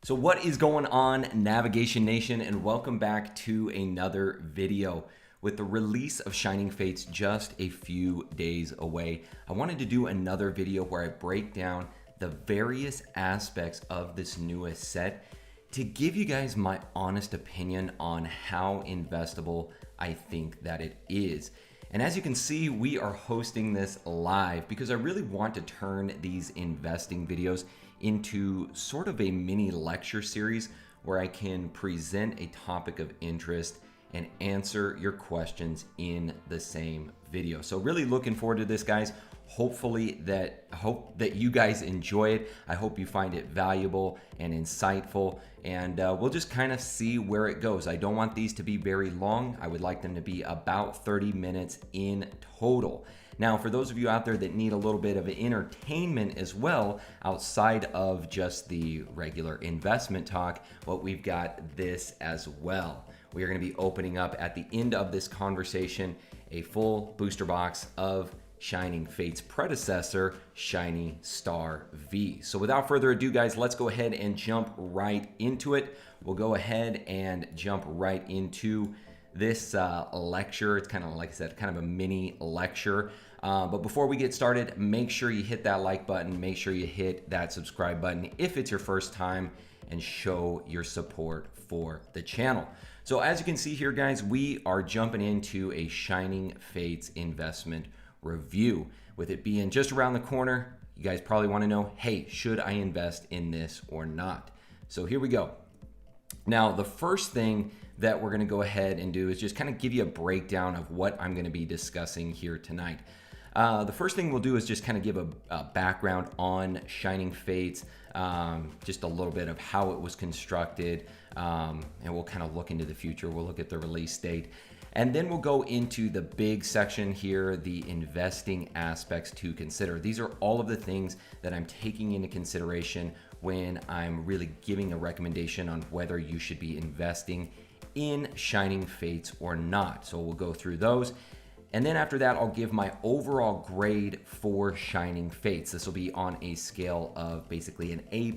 So what is going on, Navigation Nation, and welcome back to another video. With the release of Shining Fates just a few days away, I wanted to do another video where I break down the various aspects of this newest set to give you guys my honest opinion on how investable I think that it is. And as you can see, we are hosting this live because I really want to turn these investing videos into sort of a mini lecture series where I can present a topic of interest and answer your questions in the same video. So really looking forward to this, guys. Hope that you guys enjoy it. I hope you find it valuable and insightful, and we'll just kind of see where it goes. I don't want these to be very long. I would like them to be about 30 minutes in total. Now, for those of you out there that need a little bit of entertainment as well, outside of just the regular investment talk, we've got this as well. We are going to be opening up at the end of this conversation a full booster box of Shining Fate's predecessor, Shiny Star V. So without further ado, guys, let's go ahead and jump right into it. We'll go ahead and jump right into this lecture. It's kind of, like I said, kind of a mini lecture. But before we get started, make sure you hit that like button. Make sure you hit that subscribe button if it's your first time, and show your support for the channel. So as you can see here, guys, we are jumping into a Shining Fates investment review. With it being just around the corner, you guys probably want to know, hey, should I invest in this or not? So here we go. Now, the first thing that we're going to go ahead and do is just kind of give you a breakdown of what I'm going to be discussing here tonight. The first thing we'll do is just kind of give a background on Shining Fates, just a little bit of how it was constructed, and we'll kind of look into the future. We'll look at the release date. And then we'll go into the big section here, the investing aspects to consider. These are all of the things that I'm taking into consideration when I'm really giving a recommendation on whether you should be investing in Shining Fates or not. So we'll go through those. And then after that, I'll give my overall grade for Shining Fates. This will be on a scale of basically an A+,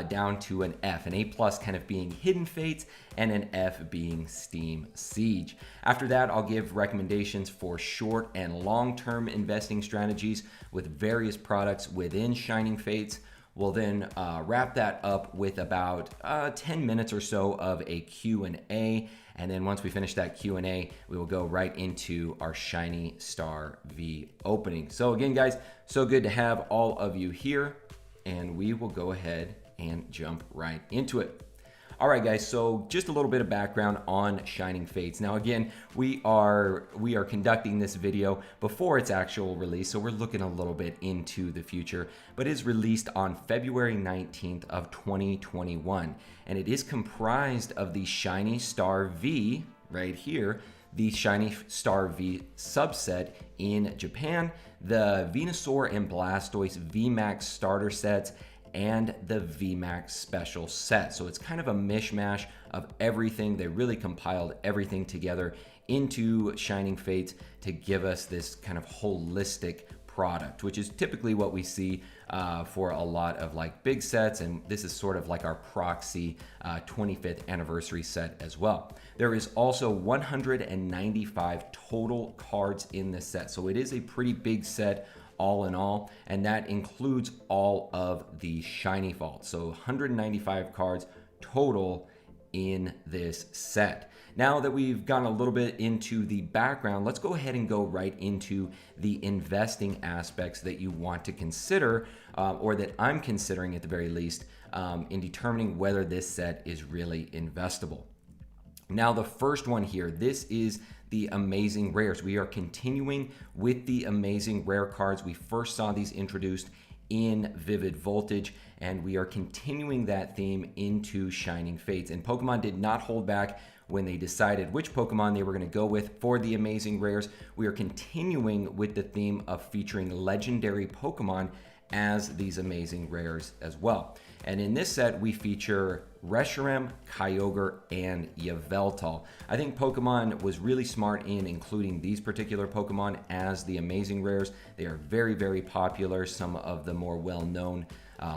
down to an F. An A+ kind of being Hidden Fates, and an F being Steam Siege. After that, I'll give recommendations for short and long-term investing strategies with various products within Shining Fates. We'll then wrap that up with about 10 minutes or so of a Q&A. And then once we finish that Q&A, we will go right into our Shiny Star V opening. So again, guys, so good to have all of you here, and we will go ahead and jump right into it. All right, guys, so just a little bit of background on Shining Fates. Now, again, we are conducting this video before its actual release, so we're looking a little bit into the future, but it is released on February 19th of 2021, and it is comprised of the Shiny Star V right here, the Shiny Star V subset in Japan, the Venusaur and Blastoise VMAX starter sets, and the VMAX special set. So it's kind of a mishmash of everything. They really compiled everything together into Shining Fates to give us this kind of holistic product, which is typically what we see for a lot of like big sets, and this is sort of like our proxy 25th anniversary set as well. There is also 195 total cards in this set, so it is a pretty big set all in all, and that includes all of the Shiny Vault. So 195 cards total in this set. Now that we've gone a little bit into the background, let's go ahead and go right into the investing aspects that you want to consider, or that I'm considering at the very least, in determining whether this set is really investable. Now, the first one here, this is the Amazing Rares. We are continuing with the Amazing Rare cards. We first saw these introduced in Vivid Voltage, and we are continuing that theme into Shining Fates. And Pokemon did not hold back when they decided which Pokemon they were going to go with for the Amazing Rares. We are continuing with the theme of featuring legendary Pokemon as these Amazing Rares as well. And in this set, we feature Reshiram, Kyogre, and Yveltal. I think Pokemon was really smart in including these particular Pokemon as the amazing rares. They are very, very popular. Some of the more well-known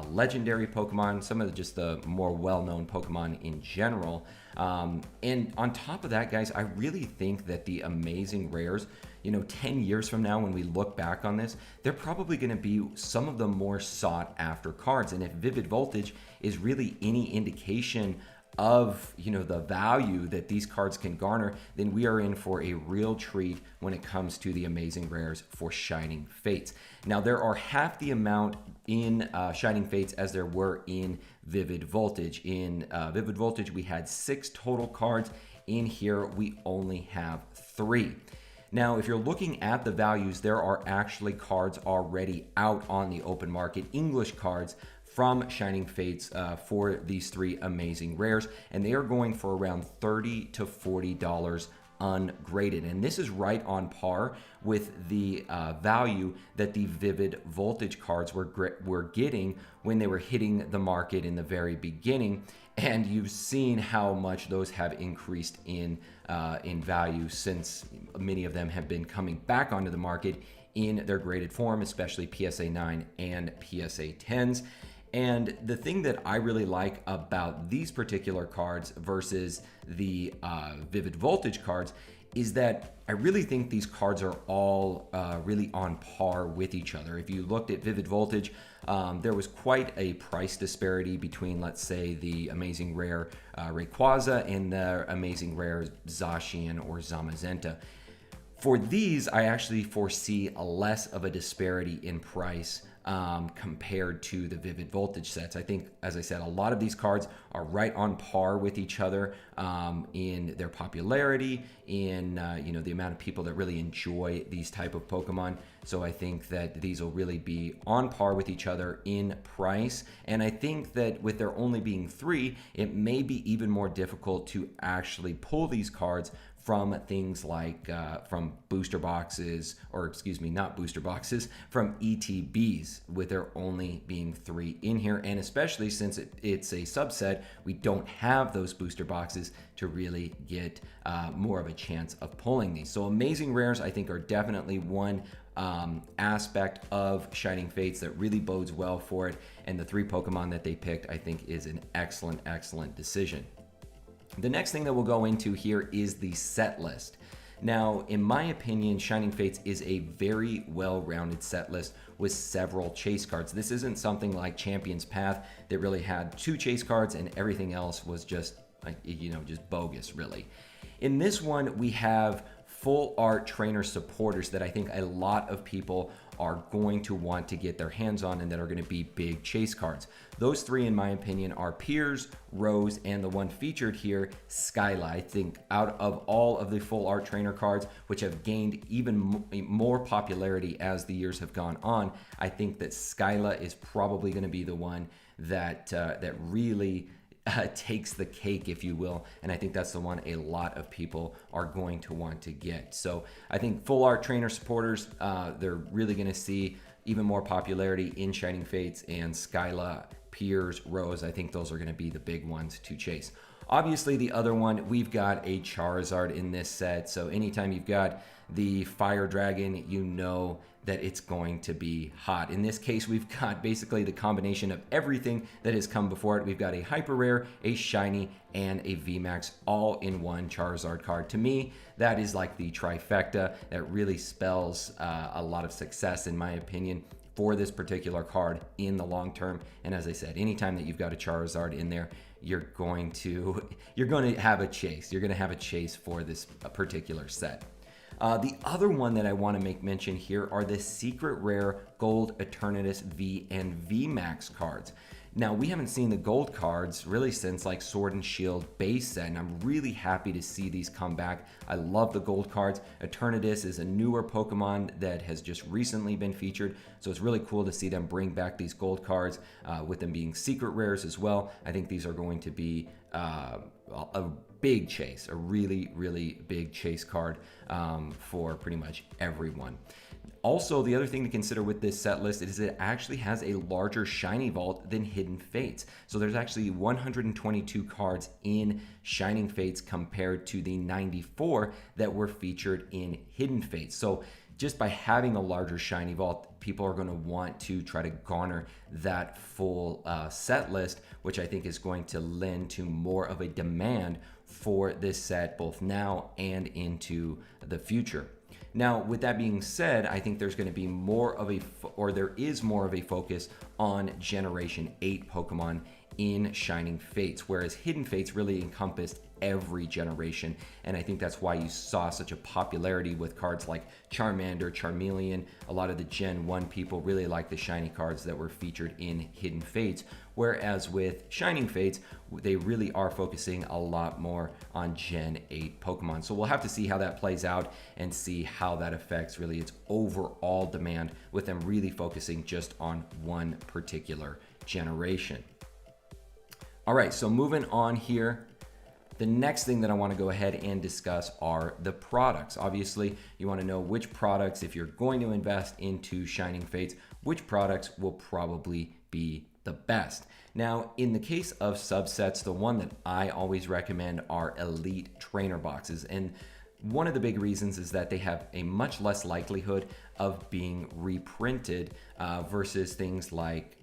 legendary Pokemon, some of just the more well-known Pokemon in general. And on top of that, guys, I really think that the amazing rares, 10 years from now, when we look back on this, they're probably going to be some of the more sought after cards. And if Vivid Voltage is really any indication of the value that these cards can garner, then we are in for a real treat when it comes to the amazing rares for Shining Fates. Now, there are half the amount in Shining Fates as there were in Vivid Voltage. In Vivid Voltage, we had 6 total cards. In here, we only have 3. Now, if you're looking at the values, there are actually cards already out on the open market, English cards from Shining Fates for these 3 amazing rares, and they are going for around $30 to $40 ungraded. And this is right on par with the value that the Vivid Voltage cards were getting when they were hitting the market in the very beginning. And you've seen how much those have increased in value since many of them have been coming back onto the market in their graded form, especially PSA 9 and PSA 10s. And the thing that I really like about these particular cards versus the Vivid Voltage cards is that I really think these cards are all really on par with each other. If you looked at Vivid Voltage, there was quite a price disparity between, let's say, the amazing rare Rayquaza and the amazing rare Zacian or Zamazenta. For these, I actually foresee less of a disparity in price compared to the Vivid Voltage sets. I think, as I said, a lot of these cards are right on par with each other in their popularity, in the amount of people that really enjoy these type of Pokemon. So I think that these will really be on par with each other in price. And I think that with there only being 3, it may be even more difficult to actually pull these cards from things like from booster boxes, or excuse me, not booster boxes, from ETBs, with there only being 3 in here. And especially since it's a subset, we don't have those booster boxes to really get more of a chance of pulling these. So amazing rares, I think, are definitely one aspect of Shining Fates that really bodes well for it. And the 3 Pokemon that they picked, I think, is an excellent, excellent decision. The next thing that we'll go into here is the set list. Now, in my opinion, Shining Fates is a very well-rounded set list with several chase cards. This isn't something like Champion's Path that really had 2 chase cards and everything else was just, just bogus, really. In this one, we have full art trainer supporters that I think a lot of people are going to want to get their hands on and that are going to be big chase cards. Those 3, in my opinion, are Piers, Rose, and the one featured here, Skyla. I think out of all of the full art trainer cards, which have gained even more popularity as the years have gone on, I think that Skyla is probably going to be the one that really takes the cake, if you will, and I think that's the one a lot of people are going to want to get. So I think full art trainer supporters, they're really going to see even more popularity in Shining Fates, and Skyla, Piers, Rose, I think those are going to be the big ones to chase. Obviously, the other one, we've got a Charizard in this set, so anytime you've got the Fire Dragon, you know that it's going to be hot. In this case, we've got basically the combination of everything that has come before it. We've got a Hyper Rare, a Shiny, and a VMAX all in one Charizard card. To me, that is like the trifecta that really spells a lot of success, in my opinion, for this particular card in the long term. And as I said, anytime that you've got a Charizard in there, you're going to have a chase. You're going to have a chase for this particular set. The other one that I want to make mention here are the Secret Rare Gold Eternatus V and VMAX cards. Now, we haven't seen the gold cards really since like Sword and Shield base set, and I'm really happy to see these come back. I love the gold cards. Eternatus is a newer Pokemon that has just recently been featured, so it's really cool to see them bring back these gold cards with them being secret rares as well. I think these are going to be a big chase, a really, really big chase card for pretty much everyone. Also, the other thing to consider with this set list is it actually has a larger shiny vault than Hidden Fates. So there's actually 122 cards in Shining Fates compared to the 94 that were featured in Hidden Fates. So just by having a larger shiny vault, people are going to want to try to garner that full set list, which I think is going to lend to more of a demand for this set both now and into the future. Now, with that being said, I think there's going to be more of there is more of a focus on Generation 8 Pokemon in Shining Fates, whereas Hidden Fates really encompassed every generation, and I think that's why you saw such a popularity with cards like Charmander, Charmeleon. A lot of the Gen 1 people really like the shiny cards that were featured in Hidden Fates, whereas with Shining Fates, they really are focusing a lot more on Gen 8 Pokemon. So we'll have to see how that plays out and see how that affects really its overall demand, with them really focusing just on one particular generation. All right, so moving on here. The next thing that I want to go ahead and discuss are the products. Obviously, you want to know which products, if you're going to invest into Shining Fates, which products will probably be the best. Now, in the case of subsets, the one that I always recommend are Elite Trainer Boxes. And one of the big reasons is that they have a much less likelihood of being reprinted versus things like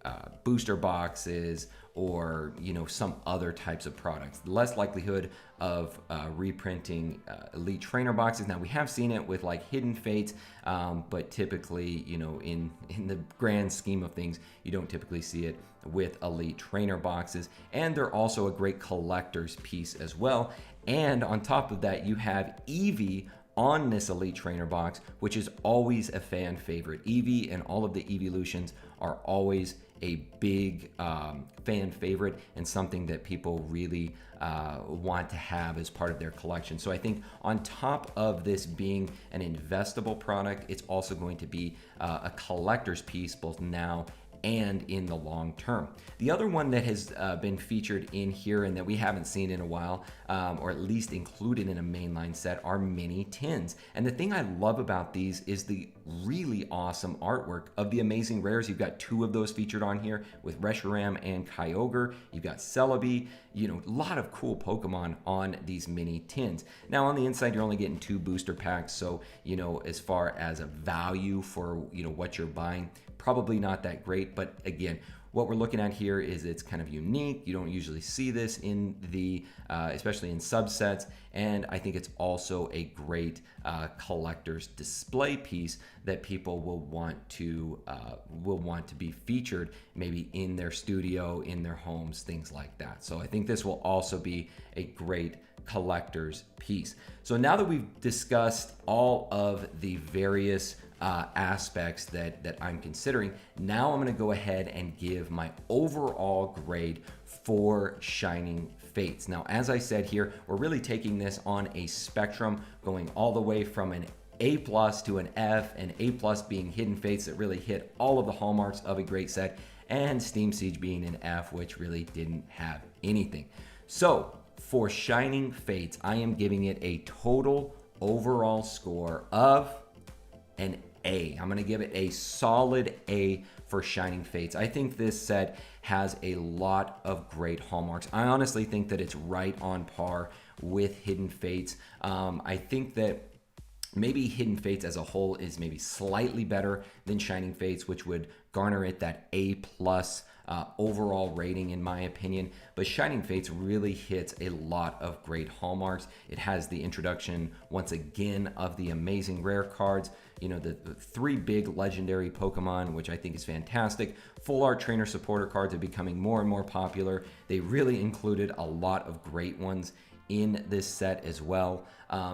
booster boxes or some other types of products. Less likelihood of reprinting Elite Trainer Boxes. Now, we have seen it with like Hidden Fates, but typically, in the grand scheme of things, you don't typically see it with Elite Trainer Boxes. And they're also a great collector's piece as well. And on top of that, you have Eevee on this Elite Trainer box, which is always a fan favorite. Eevee and all of the evolutions are always a big fan favorite and something that people really want to have as part of their collection. So I think on top of this being an investable product, it's also going to be a collector's piece both now and in the long term. The other one that has been featured in here and that we haven't seen in a while, or at least included in a mainline set, are mini tins. And the thing I love about these is the really awesome artwork of the amazing rares. You've got two of those featured on here with Reshiram and Kyogre. You've got Celebi, a lot of cool Pokemon on these mini tins. Now on the inside, you're only getting 2 booster packs. So, as far as a value for, what you're buying, probably not that great, but again, what we're looking at here is it's kind of unique. You don't usually see this in the, especially in subsets, and I think it's also a great collector's display piece that people will want to be featured maybe in their studio, in their homes, things like that. So I think this will also be a great collector's piece. So now that we've discussed all of the various aspects that I'm considering, now I'm going to go ahead and give my overall grade for Shining Fates. Now, as I said here, we're really taking this on a spectrum, going all the way from an A+ to an F, and A+ being Hidden Fates that really hit all of the hallmarks of a great set, and Steam Siege being an F, which really didn't have anything. So for Shining Fates, I am giving it a total overall score of an A. I'm going to give it a solid A for Shining Fates. I think this set has a lot of great hallmarks. I honestly think that it's right on par with Hidden Fates. I think that maybe Hidden Fates as a whole is maybe slightly better than Shining Fates, which would garner it that A+ overall rating in my opinion. But Shining Fates really hits a lot of great hallmarks. It has the introduction once again of the amazing rare cards, the 3 big legendary Pokemon, which I think is fantastic. Full art trainer supporter cards are becoming more and more popular. They really included a lot of great ones in this set as well.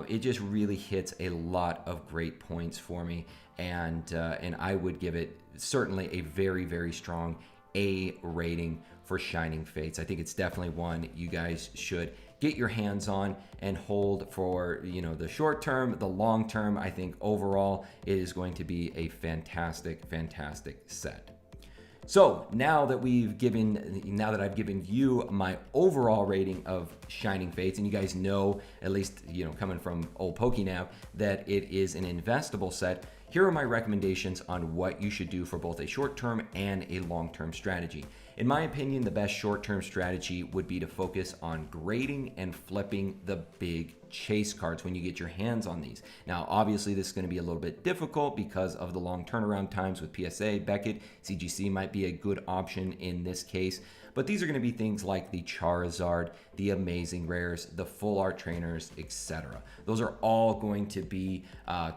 It just really hits a lot of great points for me, and I would give it certainly a very, very strong A rating for Shining Fates. I think it's definitely one you guys should get your hands on and hold for the short term, the long term. I think overall it is going to be a fantastic set. So now that I've given you my overall rating of Shining Fates, and you guys know, at least coming from old PokéNav, that it is an investable set, here are my recommendations on what you should do for both a short-term and a long-term strategy. In my opinion, the best short-term strategy would be to focus on grading and flipping the big chase cards when you get your hands on these. Now, obviously, this is going to be a little bit difficult because of the long turnaround times with PSA, Beckett. CGC might be a good option in this case. But these are going to be things like the Charizard, the Amazing Rares, the Full Art Trainers, etc. Those are all going to be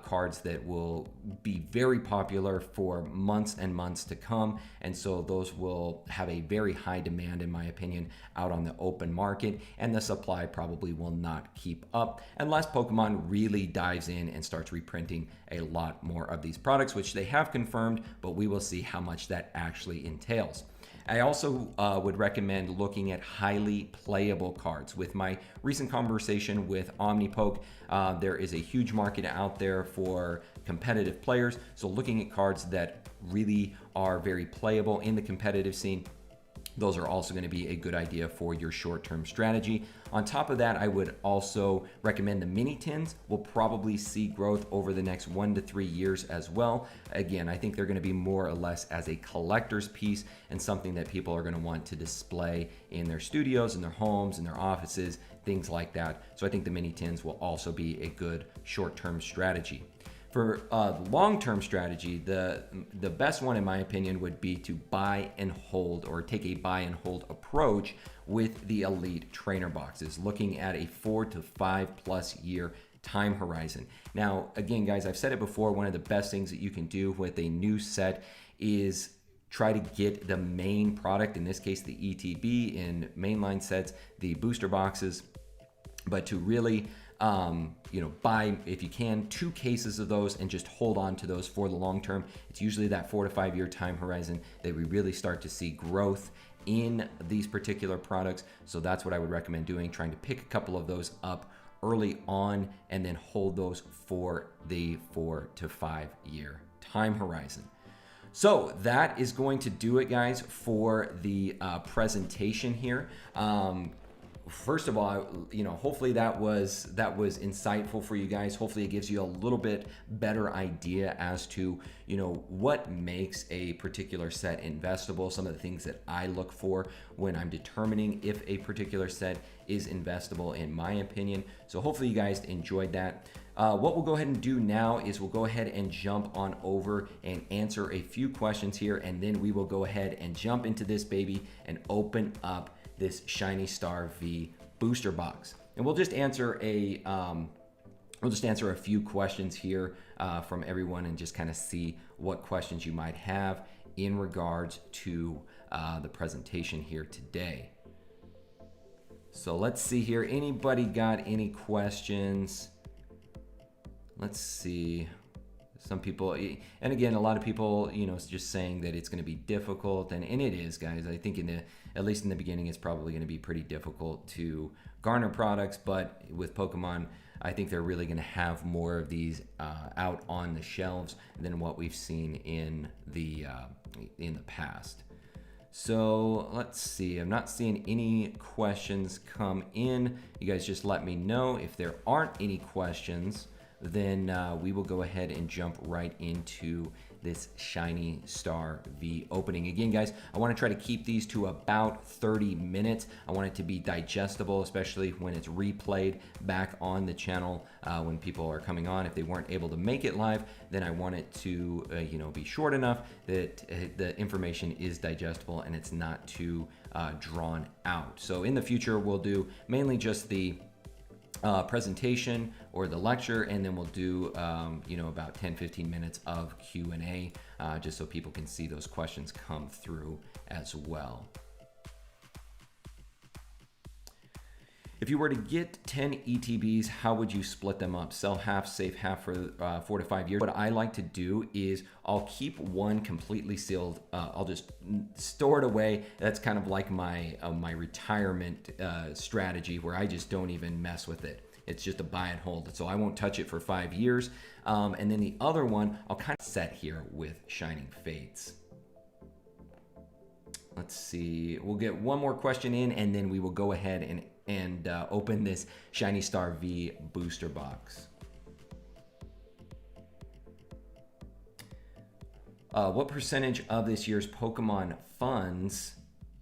cards that will be very popular for months and months to come. And so those will have a very high demand, in my opinion, out on the open market. And the supply probably will not keep up unless Pokemon really dives in and starts reprinting a lot more of these products, which they have confirmed, but we will see how much that actually entails. I also would recommend looking at highly playable cards. With my recent conversation with OmniPoke, there is a huge market out there for competitive players. So looking at cards that really are very playable in the competitive scene, those are also going to be a good idea for your short-term strategy. On top of that, I would also recommend the mini tins will probably see growth over the next 1 to 3 years as well. Again, I think they're going to be more or less as a collector's piece and something that people are going to want to display in their studios, in their homes, in their offices, things like that. So I think the mini tins will also be a good short-term strategy. For long-term strategy, the best one in my opinion would be to buy and hold, or take a buy and hold approach with the Elite Trainer boxes, looking at a 4 to 5+ year time horizon. Now, again, guys, I've said it before, one of the best things that you can do with a new set is try to get the main product, in this case the ETB, in mainline sets, the booster boxes, but to really buy, if you can, 2 cases of those and just hold on to those for the long term. It's usually that 4 to 5 year time horizon that we really start to see growth in these particular products. So that's what I would recommend doing, trying to pick a couple of those up early on and then hold those for the 4 to 5 year time horizon. So that is going to do it, guys, for the presentation here. First of all, hopefully that was insightful for you guys. Hopefully it gives you a little bit better idea as to, what makes a particular set investable, some of the things that I look for when I'm determining if a particular set is investable, in my opinion. So hopefully you guys enjoyed that. What we'll go ahead and do now is we'll go ahead and jump on over and answer a few questions here, and then we will go ahead and jump into this baby and open up this Shiny Star V booster box. And we'll just answer a few questions here from everyone and just kind of see what questions you might have in regards to the presentation here today. So let's see here. Anybody got any questions? Let's see. Some people, and again, a lot of people, just saying that it's going to be difficult, and it is, guys. I think at least in the beginning, it's probably going to be pretty difficult to garner products, but with Pokemon, I think they're really going to have more of these out on the shelves than what we've seen in the past. So let's see. I'm not seeing any questions come in. You guys just let me know if there aren't any questions. Then we will go ahead and jump right into this Shiny Star V opening. Again, guys, I want to try to keep these to about 30 minutes. I want it to be digestible, especially when it's replayed back on the channel when people are coming on. If they weren't able to make it live, then I want it to be short enough that the information is digestible and it's not too drawn out. So in the future, we'll do mainly just the presentation or the lecture, and then we'll do about 10-15 minutes of Q&A just so people can see those questions come through as well. If you were to get 10 ETBs, how would you split them up? Sell half, save half for 4 to 5 years. What I like to do is I'll keep one completely sealed. I'll just store it away. That's kind of like my retirement strategy, where I just don't even mess with it. It's just a buy and hold. So I won't touch it for 5 years. And then the other one, I'll kind of set here with Shining Fates. Let's see. We'll get one more question in, and then we will go ahead and open this Shiny Star V booster box. What percentage of this year's Pokemon funds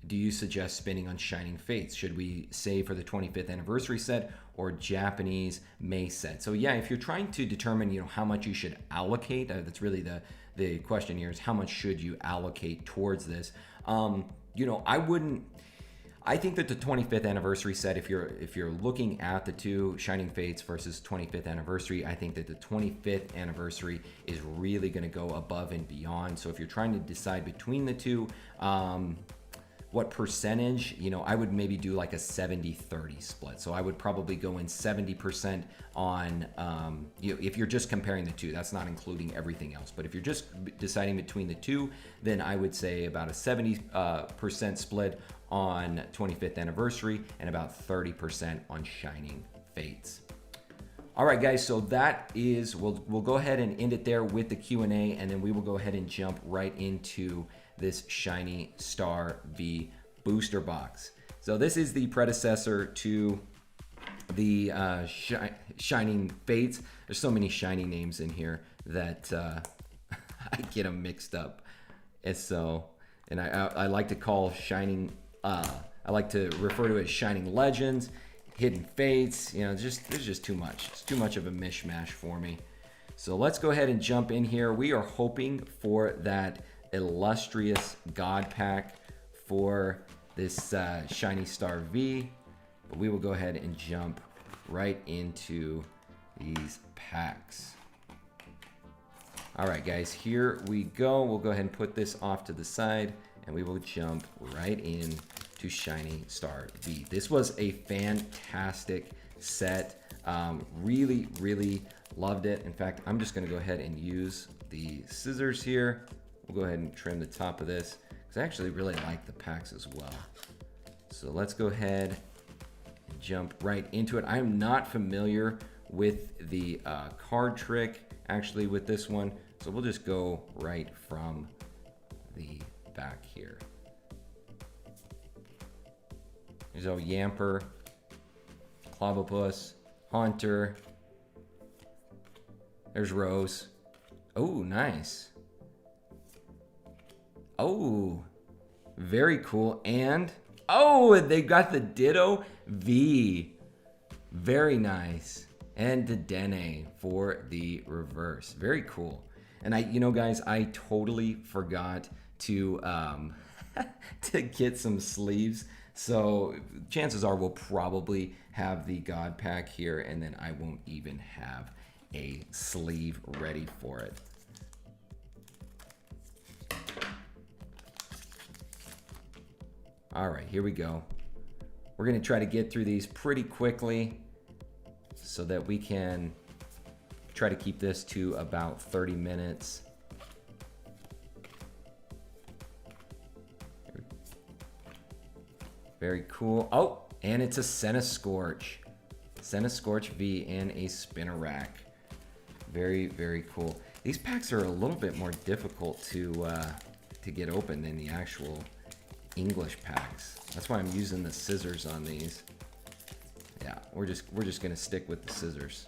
do you suggest spending on Shining Fates? Should we save for the 25th anniversary set or Japanese May set? So yeah, if you're trying to determine, how much you should allocate, that's really the question here, is how much should you allocate towards this? I think that the 25th anniversary set, if you're looking at the two, Shining Fates versus 25th anniversary, I think that the 25th anniversary is really going to go above and beyond. So if you're trying to decide between the two, what percentage, I would maybe do like a 70-30 split. So I would probably go in 70% on, if you're just comparing the two, that's not including everything else. But if you're just deciding between the two, then I would say about a 70% split on 25th anniversary and about 30% on Shining Fates. All right, guys, so that is, we'll go ahead and end it there with the Q&A, and then we will go ahead and jump right into this Shiny Star V booster box. So this is the predecessor to the Shining Fates. There's so many shiny names in here that I get them mixed up. And I like to call Shining, I like to refer to it as Shining Legends, Hidden Fates. There's just too much. It's too much of a mishmash for me. So let's go ahead and jump in here. We are hoping for that illustrious God pack for this Shiny Star V, but we will go ahead and jump right into these packs. All right, guys, here we go. We'll go ahead and put this off to the side, and we will jump right in to Shiny Star V. This was a fantastic set. Really, really loved it. In fact, I'm just gonna go ahead and use the scissors here. We'll go ahead and trim the top of this because I actually really like the packs as well. So let's go ahead and jump right into it. I'm not familiar with the card trick actually with this one, so we'll just go right from the back here. There's our Yamper, Clobbopus, Haunter. There's Rose. Oh, nice. Oh, very cool. And, oh, they got the Ditto V. Very nice. And the Dene for the reverse. Very cool. And guys, I totally forgot to to get some sleeves. So chances are we'll probably have the God pack here, and then I won't even have a sleeve ready for it. All right, here we go. We're gonna try to get through these pretty quickly so that we can try to keep this to about 30 minutes. Very cool. Oh, and it's a Centiskorch. Centiskorch V and a Spinnerack. Very, very cool. These packs are a little bit more difficult to get open than the actual English packs. That's why I'm using the scissors on these. Yeah, we're just gonna stick with the scissors.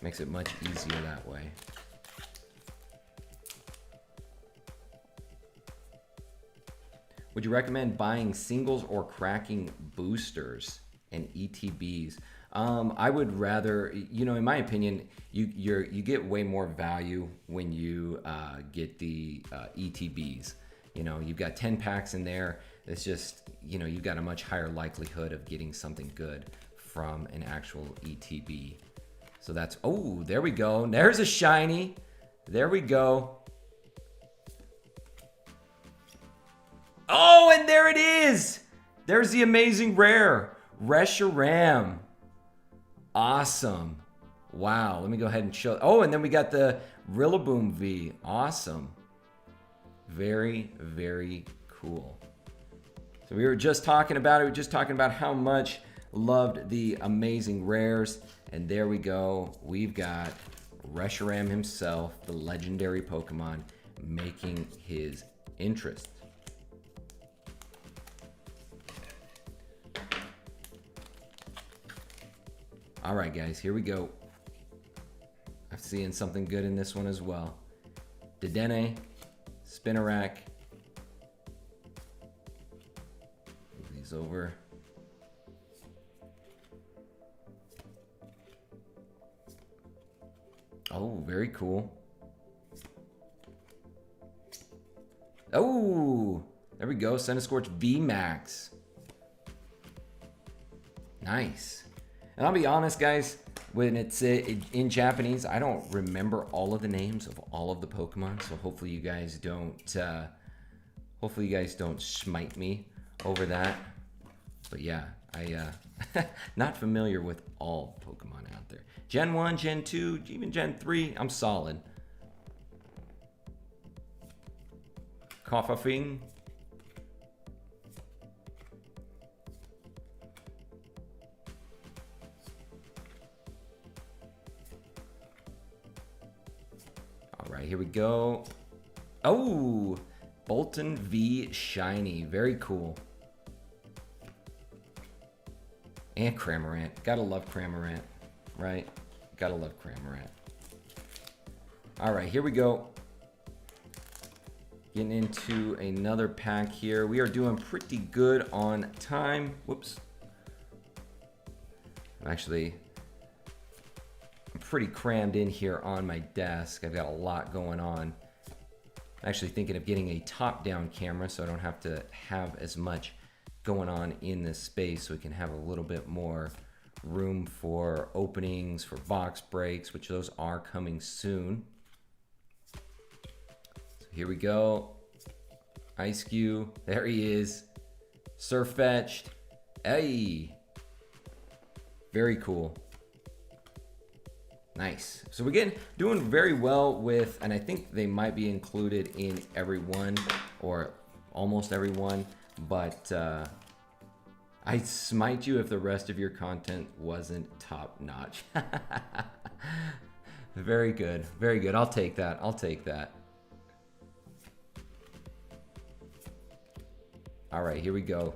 Makes it much easier that way. Would you recommend buying singles or cracking boosters and ETBs? I would rather, in my opinion, you get way more value when you get the ETBs. You've got 10 packs in there. It's just, you've got a much higher likelihood of getting something good from an actual ETB. So that's, oh, there we go. There's a shiny. There we go. Oh, and there it is. There's the amazing rare. Reshiram. Awesome. Wow. Let me go ahead and show. Oh, and then we got the Rillaboom V. Awesome. Very, very cool. So we were just talking about it. We were just talking about how much loved the amazing rares. And there we go. We've got Reshiram himself, the legendary Pokemon, making his entrance. All right, guys, here we go. I'm seeing something good in this one as well. Dedenne, Spinarak. Move these over. Oh, very cool. Oh, there we go. Centiskorch VMAX. Nice. And I'll be honest, guys, when it's in Japanese, I don't remember all of the names of all of the Pokemon. So hopefully you guys don't, smite me over that. But yeah, not familiar with all Pokemon out there. Gen 1, Gen 2, even Gen 3, I'm solid. Koffing. All right, here we go. Oh, Bolton V Shiny. Very cool. And Cramorant. Gotta love Cramorant, right? Gotta love Cramorant. All right, here we go. Getting into another pack here. We are doing pretty good on time. Whoops. I'm pretty crammed in here on my desk. I've got a lot going on. I'm actually thinking of getting a top-down camera so I don't have to have as much going on in this space, so we can have a little bit more room for openings, for box breaks, which those are coming soon. So here we go. Ice Cube, there he is. Surfetched. Hey. Very cool. Nice. So we're doing very well with, and I think they might be included in every one or almost every one, but I'd smite you if the rest of your content wasn't top notch. Very good. Very good. I'll take that. I'll take that. All right, here we go.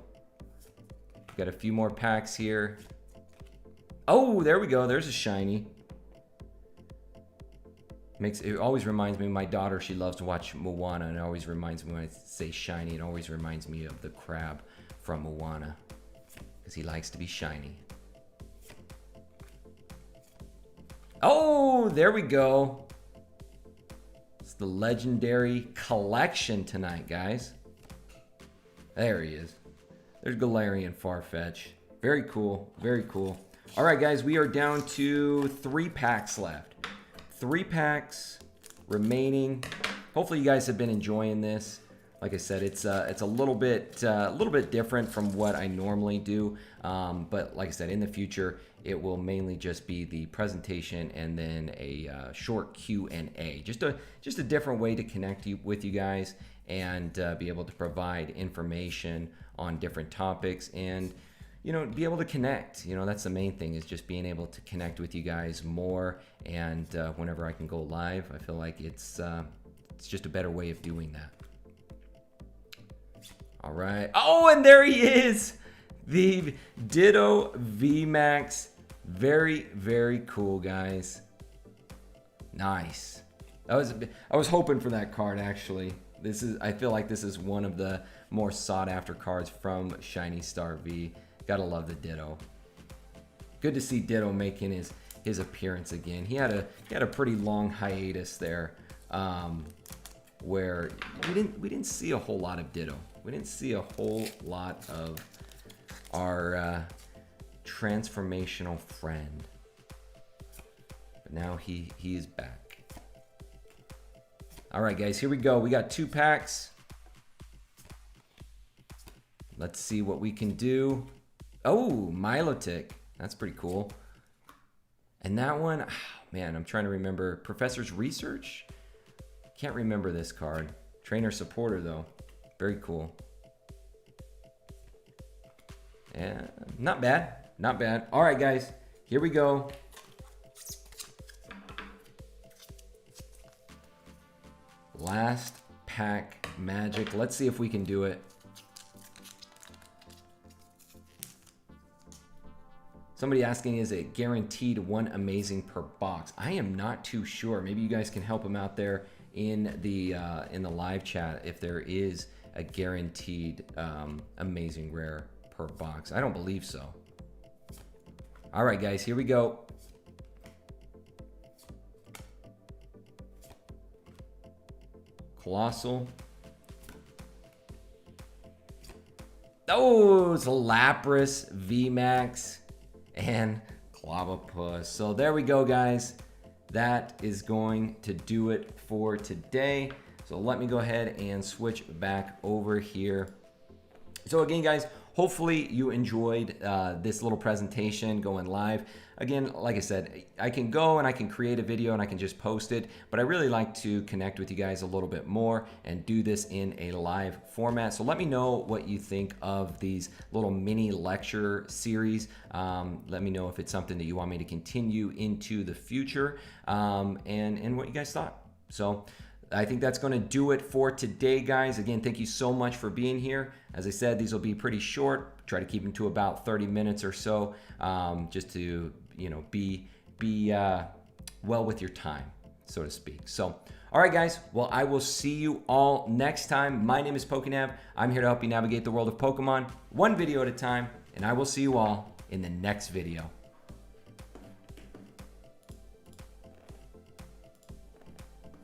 Got a few more packs here. Oh, there we go. There's a shiny. It always reminds me of my daughter. She loves to watch Moana, and it always reminds me when I say shiny, it always reminds me of the crab from Moana, because he likes to be shiny. Oh, there we go. It's the legendary collection tonight, guys. There he is. There's Galarian Farfetch. Very cool. Very cool. All right, guys, we are down to 3 packs left. 3 packs remaining. Hopefully you guys have been enjoying this. Like I said, it's a little bit different from what I normally do. But like I said, in the future, it will mainly just be the presentation and then a short Q&A. Just a different way to connect with you guys and be able to provide information on different topics and, you know, be able to connect. You know, that's the main thing, is just being able to connect with you guys more. And whenever I can go live, I feel like it's just a better way of doing that. All right. Oh, and there he is, the Ditto VMAX. Very, very cool, guys. Nice. I was hoping for that card, actually. I feel like this is one of the more sought after cards from Shiny Star V. Gotta love the Ditto. Good to see Ditto making his appearance again. He had a pretty long hiatus there, where we didn't see a whole lot of Ditto. We didn't see a whole lot of our transformational friend. But now he is back. All right, guys, here we go. We got 2 packs. Let's see what we can do. Oh, Milotic. That's pretty cool. And that one, oh, man, I'm trying to remember. Professor's Research? Can't remember this card. Trainer Supporter, though. Very cool. Yeah, not bad. Not bad. All right, guys, here we go. Last pack magic. Let's see if we can do it. Somebody asking, is it guaranteed 1 amazing per box? I am not too sure. Maybe you guys can help them out there in the live chat if there is a guaranteed amazing rare per box. I don't believe so. All right, guys, here we go. Colossal. Oh, it's a Lapras, VMAX, and Clavipus. So there we go, guys. That is going to do it for today. So let me go ahead and switch back over here. So again, guys, hopefully you enjoyed this little presentation going live. Again, like I said, I can go and I can create a video and I can just post it, but I really like to connect with you guys a little bit more and do this in a live format. So let me know what you think of these little mini lecture series. Let me know if it's something that you want me to continue into the future, and what you guys thought. So I think that's going to do it for today, guys. Again, thank you so much for being here. As I said, these will be pretty short. Try to keep them to about 30 minutes or so, just to, you know, be well with your time, so to speak. So, all right, guys. Well, I will see you all next time. My name is PokéNav. I'm here to help you navigate the world of Pokemon one video at a time, and I will see you all in the next video.